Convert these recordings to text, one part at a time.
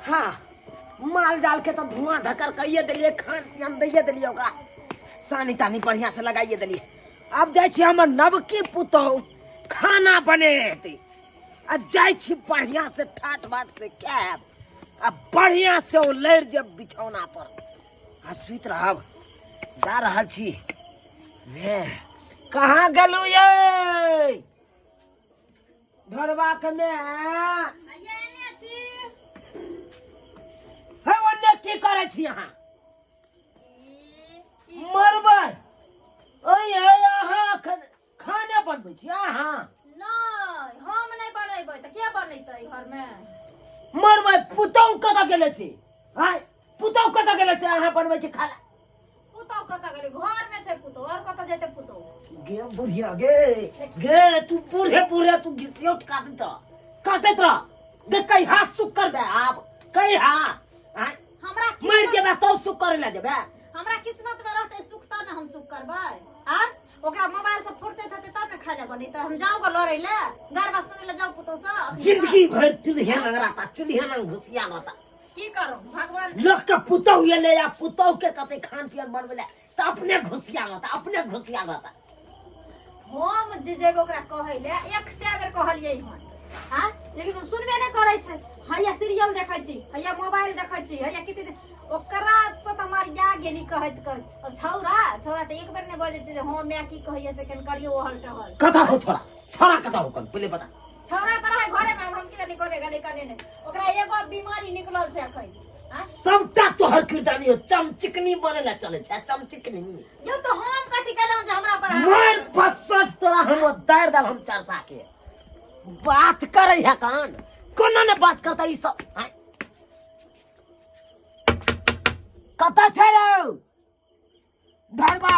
हाँ माल जाल के तो धुआं धकर कहिए दिलिए, खान पियन दिए दिलिए, ओकरा सानी तानी बढ़िया से लगाइए दिलिए। अब जाय छी हमर नवकी पुतौह खाना बनेते, आ जाय छी बढ़िया से ठाट बाट से खाएब, आ बढ़िया से ओ लड़ जब बिछौना पर आ सुइत रहब। जा रहल छी ने, कहाँ गेलू ये ढोलबा के में है ओन्ने की करे छी अहाँ? मरबै ओए अहाँ खाना बनबै छी अहाँ? नहीं हम नहीं बनेबै त के बनेतै घर में? मरबै पुतौह कतऽ गेले से? हाय पुतौह कतऽ गेले से अहाँ बनबै छी खाना? पुतौ कतऽ गेलै? घर में छै पुतौ, और कतऽ जेतै पुतौ? गे बुढ़िया गे तू बूढ़े तू घिसियोट काटत रह गे, कई हाथ सुख कर बे आप कई हाथ हमरा मर जेबे तब सुख करे ला जेबे। हमरा किस्मत में रहतै सुख त न हम सुख करबै। हां ओकरा मोबाइल से फुर्सत हेतै तब न खाय ले बनेतै। हम जाऊ ग लड़ै ले, गरबा सुनै ले जाऊ पुतौ से। जिंदगी भर चुल्हे लंगराता, चुल्हे लंग घुसिया रहता। की करू भगवान लोग के पुतौह ये ले या पुतौह के कते खान पियन बनबे ले त अपने घुसिया रहता। हम जे जेबे ओकरा कहै ले 100 बेर कहलियै हन, हां लेकिन वो सुनबे नै करै छै। हैया सीरियल देखै छी, हैया मोबाइल देखै छी, हैया किते ओकरा से त हमर या गेली कहैत कर। अब छौरा त एक बेर नै बोलै छै हां मैं की कहिए से केन करियो ओहल टहल। कथा हो छोरा कथा हो कन पहले बता। छौरा पर है घरे में हम के नहीं करे गले कने ने ओकरा एगो बीमारी निकलल छै अखन। हां सबटा तोहर किरदानी हो, चमचिकनी बने ला चले छै, चमचिकनी। यो तो हम कथि कहलौ जे हमरा पर मर फसट तोरा हम दार दल हम चरसा के बात करे है कान कोना ने बात करता ई सब। कता छै रे ढड़बा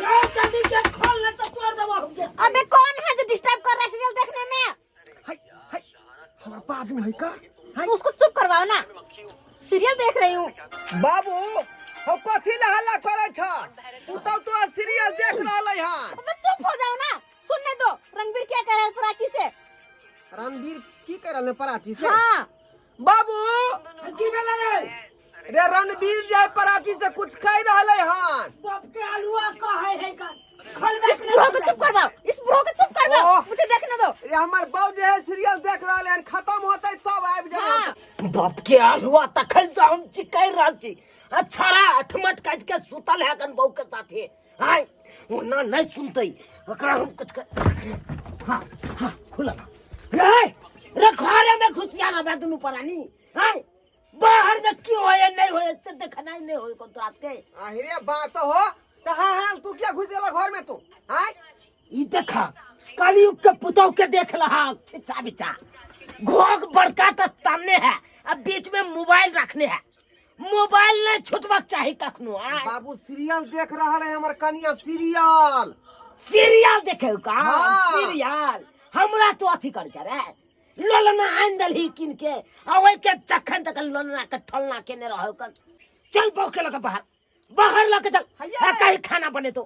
रे जल्दी गेट खोल ले तो तोड़ देबो हम जे। अबे कौन है जो डिस्टर्ब कर रहा है सीरियल देखने में? हाय हाय हमरा बाबू है का? हाय उसको चुप करवाओ ना, सीरियल देख रही हूँ। बाबू हो कथी ला हल्ला करे छ? तू तो सीरियल देख रहलै हन। अबे चुप हो जाओ ना, सुनने दो। रणबीर क्या कह रहा है प्राची से? रणबीर की कर रहले पराठी से? हाँ बाबू की भेला रे रणबीर जे पराठी से कुछ कह रहले हन। बाप के आलुआ कहे है का खोल बे। इस बुढ़ो को चुप करवाओ, इस बुढ़ो को चुप करवाओ, ओह। मुझे देखने दो। रे हमर बाबू जे है सीरियल देख रहले हन, खत्म होतै तब आबि जेबै। हाँ। बाप के आलुआ तखन से हम चिकै रहल छी। छड़ा अठमट काट के सुतल है कन बहू के साथे। हाय ओना नहीं सुनते ओकरा हम कुछ कर। हाँ हाँ खुला रे घरे में घुसिया रहबे दुनू प्राणी। हाय बाहर में क्यों होए नहीं होए से देखना ही नहीं होए को रात के। आहिरे बात हो त हाल तू क्या घुस गेला घर में तू? हाय ई देखा कलयुग के पुतौह के देख रहा छिचा बिचा घोग बड़का त सामने है, अब बीच में मोबाइल रखने है। मोबाइल नहीं छुटबाक चाहिए कखनो। बाबू सीरियल देख रहल है हमर कनिया सीरियल। सीरियल देखे का? हाँ। सीरियल हमरा तो अथी कर रे लोलना आन दलही किन के अवे के जखन तक लोलना के ठोलना केने रहो कन चल बहू के लगे बाहर लगे चल। हैया। कहीं खाना बने तो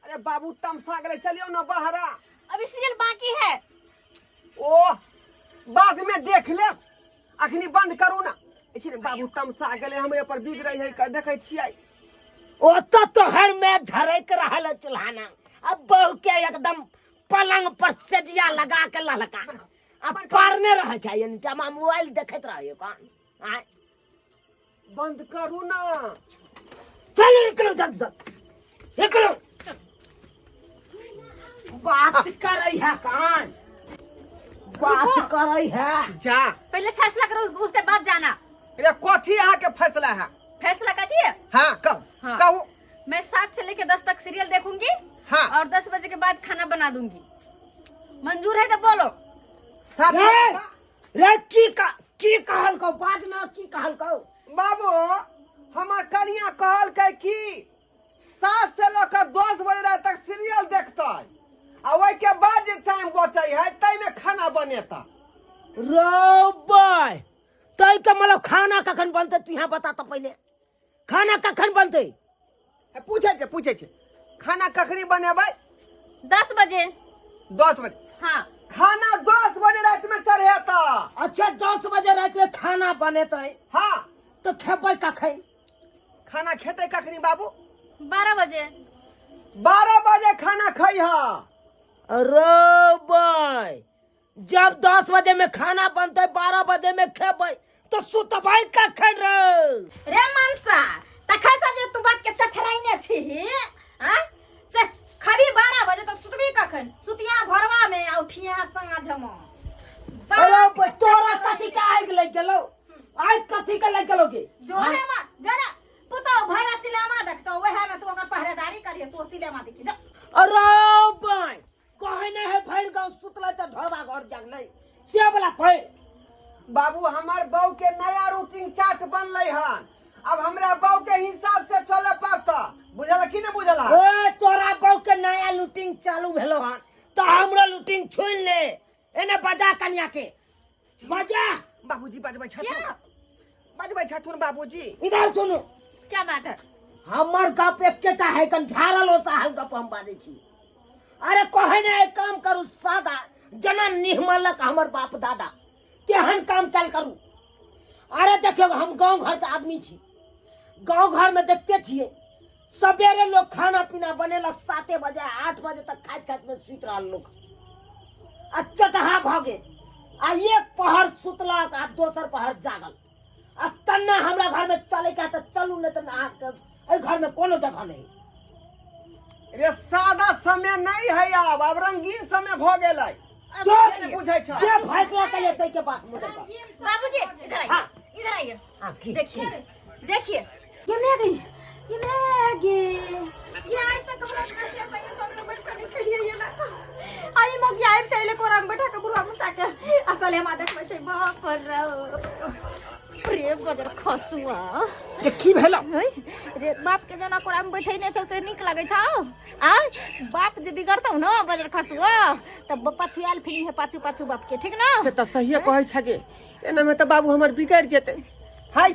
अरे बाबू तमसा गेले, चलियो ना बहरा। अभी सीरियल बाकी है। ओ बाद में देख ले, अखनी बंद करू ना। इछने बाबू तमसा गेले, हमरे पर बिग रही है का देखे छियै। ओ तो हर में झरक रहल चुल्हाना। अब बहू के एकदम पलंग पर सजिया लगा के ललका अब पारने रह चाहिए नीचा में मोबाइल देखत रहिए कौन। आय बंद करू ना। चलो निकलो जल्दी से निकलो। बात कर रही है कान, बात कर रही है। जा पहले फैसला करो, उसके बाद जाना। रे कथी अहाँ के फैसला है? फैसला कथी है? हाँ कब हाँ। कहू। मैं 7 से लेकर 10 तक सीरियल देखूंगी। हाँ। और 10 बजे के बाद खाना बना दूंगी। मंजूर है तो बोलो। साथ रे की कहल को बाज ना की कहल को। बाबू हमर कनिया कहल के कि 7 से लेकर 10 बजे तक सीरियल देखतै, आ ओइ के बाद जे टाइम बचै है तै में खाना बनेता। रो बाय तई के मतलब खाना कखन बनते तू यहाँ बता तो पहले खाना कखन बनते? पूछे छे खाना कखनी बनेबै? 10 बजे। 10 बजे हाँ खाना 10 बजे रात में चढ़े था। अच्छा 10 बजे रात में खाना बने तो हाँ तो खेबै कखन? खाना खेते कखनी बाबू? 12 बजे। 12 बजे खाना खाई हा। अरे भाई जब 10 बजे में खाना बनते 12 बजे में खेबै तो सुतबै कखन रे? रे मनसा तखै से जे तू बात के चखराइने छी हां से खबी 12 बजे तक सुतबी कखन? सुतिया भरवा में आ उठिया साँझ में। अरे भाई तोरा कथी के आग लग गेलो? आग कथी के लग गेलो के? जोड़े में जरा पुतो भरा सिनेमा देखतो ओहे में तू ओकर पहरेदारी करिए तू सिनेमा देखी जा। अरे भाई कहे नहीं है भैर गांव सुतले त ढरवा घर जागले से वाला भैर। बाबू हमार बहू के नया रूटीन चार्ट बनले हन। अब हमरा बहू के हिसाब से चले पड़ता। बुझला कि नहीं बुझला? ए तोरा बहू के नया लूटिंग चालू भेलो हन तो हमरा लूटिंग छोड़ ले। एने बजा कन्या के बजा। बाबूजी बजबै छथुन। बजबै छथुन बाबूजी। इधर सुनो क्या बात है? हमर गप एकेटा है कन झारल हो साहल गप हम बाजै छी। अरे कहे ने एक काम करू सादा जना निहमलक हमर बाप दादा केहन काम कल करू। अरे देखियो हम गांव घर के आदमी छी। गांव घर में देखते छिए सवेरे लोग खाना पीना बनेला 7 बजे 8 बजे तक खाइत में सुत रहल लोग। आ चटहा भागे आ एक पहर सुतलक आ दोसर पहर जागल। आ तन्ना हमरा घर में चले का तो चलू नहीं तो ए घर में कोनो जगह नहीं। रे सादा समय नहीं है अब रंगीन समय भ गेलै। जो बुझै छ जे फैसला चले तै के बात मुझे कर। बाबूजी इधर आइए। हाँ। इधर आइए। हां की देखिए देखिए ये मैगी ये आज तक हमरा कैसे संगे संग बैठ कर खेलिए ये ना आई मग आइब तैले कोरा में बैठा के बुढ़वा मुसा के असल हम देखबै छै बाप रे बजर खसुआ ये की भेलो? रे बाप के जना कोरा में बैठै नै से नीक लागै छ आ बाप जे बिगड़तौ न बजर खसुआ तब पछुआल फिलिंग है पाछू पाछू बाप के ठीक ना। से त सही कहै छ गे। एना में त बाबू हमर बिगड़ जेतै। हाय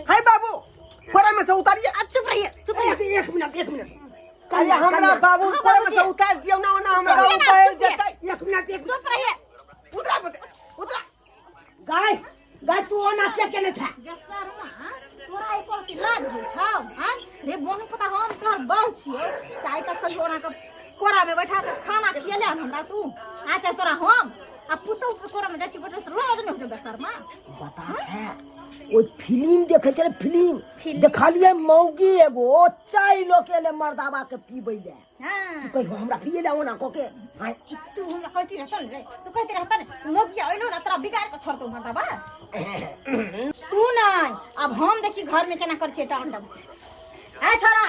हाय बाबू कोरा में से उतारिए। चुप रहिए चुप रहिए। एक मिनट अरे हमरा बाबू हाँ, कोरा में बाबूजी। से उतार दियौ ना ओना हमरा चुप बाबू रहिए ना, बैठ चुप रहिए। जेतै। एक मिनट चुप रहिए। उतरा बते उतरा। गाय तू ओना के केने छ? जसरमा तोरा एको की लाज होइ छौ हां रे बोन पता हम तोहर बहू छियै चाहे त कहियो ओना के कोरा में बैठा के खाना खियले हमरा तू आ चाहे तोरा हम आ पुतौ के कोरा में जाछि बैठे से लाज नै होइ छै जसरमा। बता छ ओ फिल्म देखे छले फिल्म फिल्म। देखलिए मौगी एगो चाय लोकेले मर्दावा के पीबै दे। हां तू कहियो हमरा पिए ले ओना कोके। हां तू हमरा कहती रहत रे तू कहती रहत ने मोगिया ओइलो ना तोरा बिगाड़ के छोड़तौ मर्दावा तू नहीं। अब हम देखी घर में केना कर छियै टांडव ए छोरा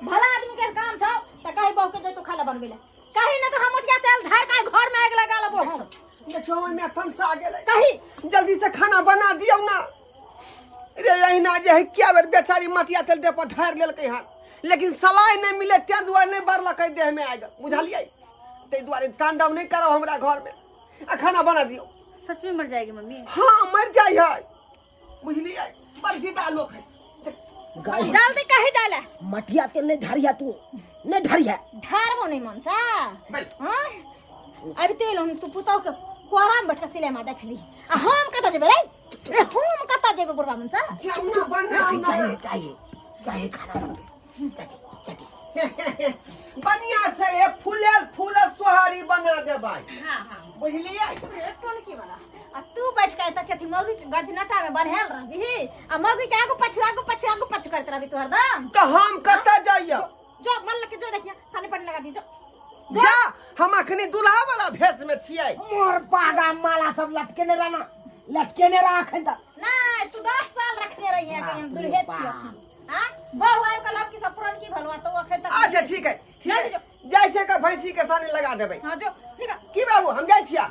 भला आदमी के काम छौ त कहि बहु के जे तू खाना बनबे ले कहि न तो हम उठिया तेल ढार के घर में आग लगा लेबो हम देखियो में थमसा गेलै। कहि जल्दी से खाना बना दियौ ना। रे अहिना जे है क्या बेर बेचारी मटिया तेल दे पर ढार लेलकै हन लेकिन सलाइ नहीं मिले ते दुआरे नहीं बरलकै देह में आग। बुझलियै ते दुआरे तांडव नहीं करो हमरा घर में। आ खाना बना दियौ। सच में मर जाएगी मम्मी। हाँ मर जाई है। बुझलियै पर जीता लोग है। गाय जल्दी कहि डाले मटिया तेल नहीं ढारिया तू नहीं ढारिया। ढार हो नहीं मनसा बैठ। हां अब तेल हम तू पुतौ के कोरा में बैठ के सिनेमा देखली आ हम कत जेबे रे हम कत जेबे बुढ़वा मनसा। जाऊ ना बनाऊ ना। चाहिए खाना चटी बढ़िया से ये फूलल सोहारी बना दे भाई। हां हां बुझलियै कौन की वाला आ तू बैठ के त खेती मौगी के गजनटा में बन्हेल रहबी आ मौगी के आगू पछ करत रहबी तू हरदम। तो हम कत जाइयो? जो मन लगे जो देखिए सानी पानी लगा दी जो जा हम अखनी दुल्हा वाला भेष में छियै। मोर पागा माला सब लटकेने राखन त नहीं तू 10 साल रखने रही है कि हम दुल्हे छियै। हां बहु आय कल की सब पुरान की भलवा तो अखे तक। अच्छा ठीक है जैसे का भैंसी के सानी लगा देबै। हां जो ठीक है की बाबू हम जाय छिया।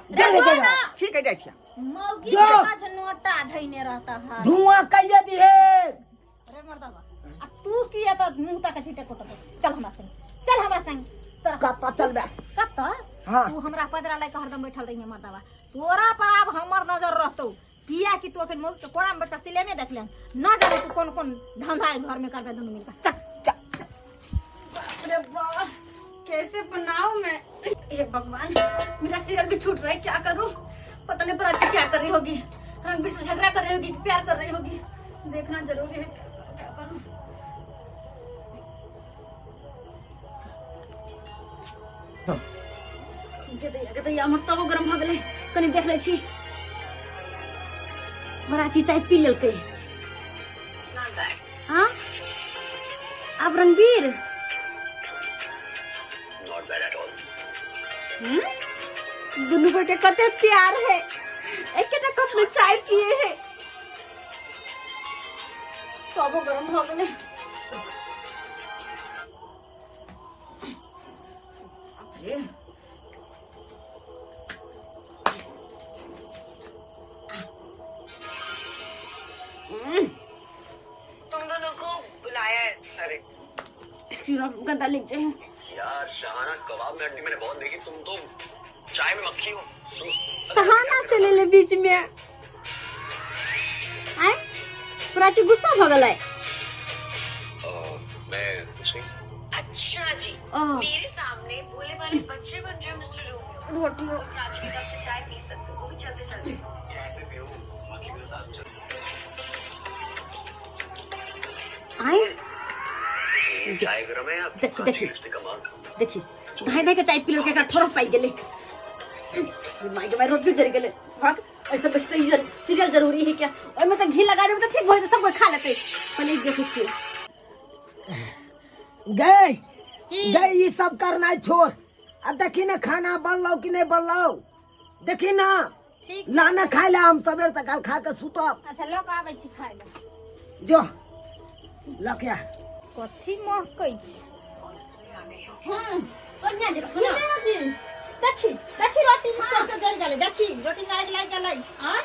ठीक है जाय छिया। मौगी जो। के पास नोटा ढैने रहता है धुआं कइले दिहे। अरे मर्दावा आ तू की है त मुंह तक छीटे कोट चल हमरा संग तोरा कत्ता चलबे? कत हाँ। तू हमरा पदरा लायक हरदम बैठल रही है मर्दावा तोरा पर अब हमर नजर रहतौ किया कि तू अखन मौगी के कोरा में बैठ के सिलेमे देख ले न जाने तू कौन कौन धंधा घर में करबे दोनों मिलकर चल। अरे वाह कैसे बनाऊं मैं हे भगवान, मेरा सीरियल भी छूट रहा है, क्या करूं? पता नहीं प्राची क्या कर रही होगी, रणबीर से झगड़ा कर रही होगी, प्यार कर रही होगी, देखना जरूरी है। क्या करूं? गदैया हमर तबो गरम भ गेलै, कनी देख लै छी। प्राची चाय पी लेलकै। हाँ अब रणबीर दुनू को के कते प्यार है, एक के कप में चाय पिए है, तबो गरम भ गेलै। अरे तुम दोनों को बुलाया है। अरे गंदा लिख जाए यार, शहाना कबाब में हड्डी मैंने बहुत देखी, तुम तो चाय में मक्खी हो। सहाना चले ले बीच में आए, प्राची गुस्सा भ गेलै। मैं कुछ नहीं। अच्छा जी, मेरे सामने भोले वाले बच्चे बन रहे हो मिस्टर रोमियो। रोटी हो आज के कप से चाय पी सकते हो, वो भी चलते चलते। कैसे पियो, मक्खी के साथ चल। आए चाय गरम है या देखो, कांची देखो। लिपस्टिक का मार्क? देखी धाई धाई के चाय पी लो के ठोर पाई गेले, माई के भाई रोटी जर गेले। भाग ऐसे बचते ही सीरियल जरूरी है क्या? और मैं तो घी लगा देबे तो ठीक हो सब कोई खा लेते। पहले देखे छी गए गए ये सब करना छोड़। अब देखी ना खाना बनलो कि नहीं बनलो, देखी ना ठीक लाना खाए ला, हम सवेर तक कल खा के सुतब। अच्छा लोग आबै छी खाय ले। जो लकिया कथी महकै छी? हां बढ़िया जरा सुना देखी देखी रोटी से जल गले, देखी रोटी लाग गले। हां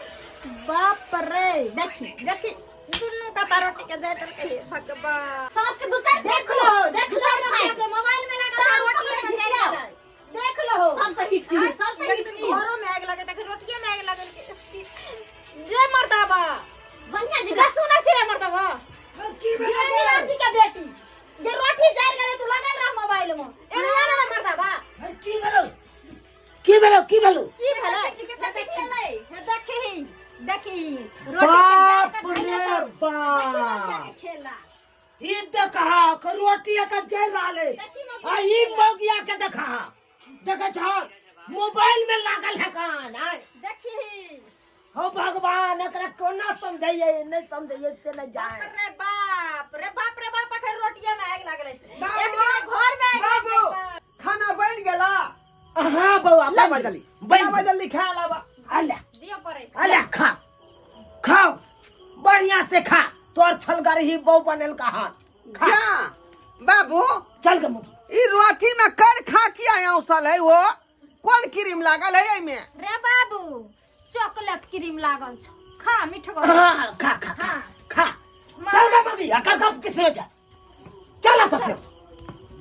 बाप रे, देखी देखी दुनु का रोटी के दे कर के भगवान सास के दूध देख लो के मोबाइल में लगा रोटी में देख लो सब सही चीज, सब सही चीज। घरों में आग लगे देख, रोटिए में आग लगे। जय मर्दाबा बढ़िया जी का सुना छी रे मर्दाबा ये राशि का बेटी जे रोटी जार गले तू लगा रह मोबाइल में एने ना मर्दाबा की भेलो की भेलो की भेलो की भेलै देखी खेलै देखी देखी बाप रोटी के रे बाप, खेला ये देखा के रोटी का जल लाले आ ई मोगिया के देखा देखे छ मोबाइल में लागल है कान। आय देखी हो भगवान, एकरा कोना समझाइए, नहीं समझाइए से नहीं जाए। रे बाप रे बाप रे बाप के रोटिया में आग लागले। बाबू, एक घर में आग बाबू, लागले। खाना बन गेला। हाँ बउआ लावा जल्दी लावा जल्दी खा लावा। अल्लाह दियो परे अल्लाह खा खाओ बढ़िया से खा, तोर छलगर ही बहू बनल का हाथ खा। क्या बाबू, चल के मुंह ई रोटी में कर खा के आया उसल है वो, कौन क्रीम लागल है एमे? रे बाबू चॉकलेट क्रीम लागल छ, खा मीठो हाँ खा खा खा खा। चल के मम्मी अकर कब किस ले जा, चला तो से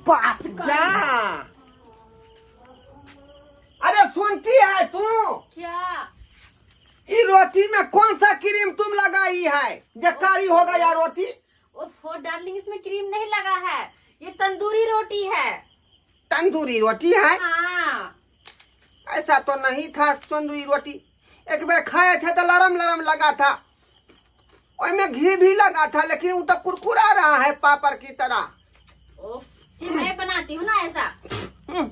बात कर। जा। अरे सुनती है तू, क्या ई रोटी में कौन सा क्रीम तुम लगाई है जो कारी हो गया रोटी? ओ डार्लिंग इसमें क्रीम नहीं लगा है, ये तंदूरी रोटी है। तंदूरी रोटी है? हाँ ऐसा तो नहीं था तंदूरी रोटी, एक बार खाए थे तो लरम लरम लगा था, उसमें घी भी लगा था, लेकिन वो तो कुरकुरा रहा है पापड़ की तरह। ओफ जी मैं बनाती हूँ ना ऐसा। ये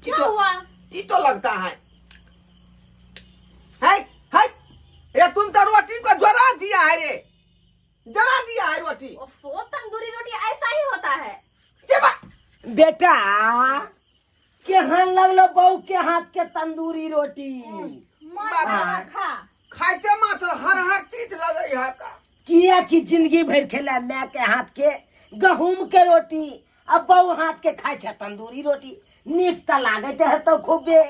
क्या हुआ? ये तो लगता है ये तुम तो रोटी को जला दिया है रे, जला दिया है रोटी। ओफो तंदूरी रोटी ऐसा ही होता है। जेबा बेटा केहन लगलो बहू के हाथ के तंदूरी रोटी? मार खा खाते मात्र हर हर चीज लगे है का। किया की जिंदगी भर खेला मैं के हाथ के गहूम के रोटी, अब बहू हाथ के खाए छे तंदूरी रोटी, नीक त लागत है तो खूबे।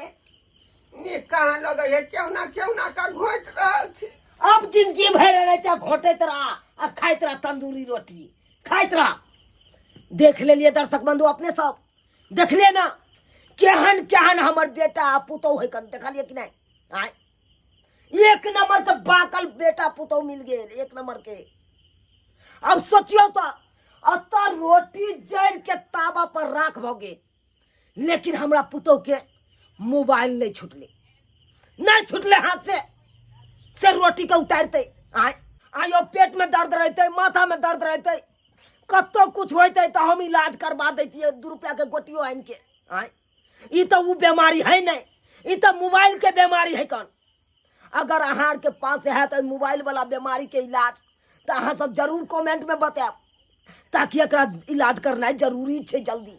नी कहाँ लगे है, क्यों ना का घोट रहल छी। अब जिंदगी भर रहते घोटत रहा और खाइत रहा तंदूरी रोटी, खाइत रहा। देख ले लिए दर्शक बंधु अपने सब देख ले ना, केहन केहन हमर बेटा पुतौ है कन देखा लिए कि नहीं? आय एक नंबर के बाकल बेटा पुतौ मिल गए, एक नंबर के। अब सोचियो तो अतर रोटी जड़ के तावा पर राख भोगे, लेकिन हमरा पुतौ के मोबाइल नहीं छूटले हाथ से रोटी के उतारते आयो पेट में दर्द रहते, माथा में दर्द रहते, कतो कुछ होते तो हम इलाज करवा देती 2 रुपया के गोटियो आन के। ई तो वो बीमारी है नहीं, ई तो मोबाइल के बीमारी है। कौन अगर अहार के पास है तो मोबाइल वाला बीमारी के इलाज तो अहाँ सब जरूर कमेंट में बताएब, ताकि एकरा इलाज करना जरूरी है जल्दी।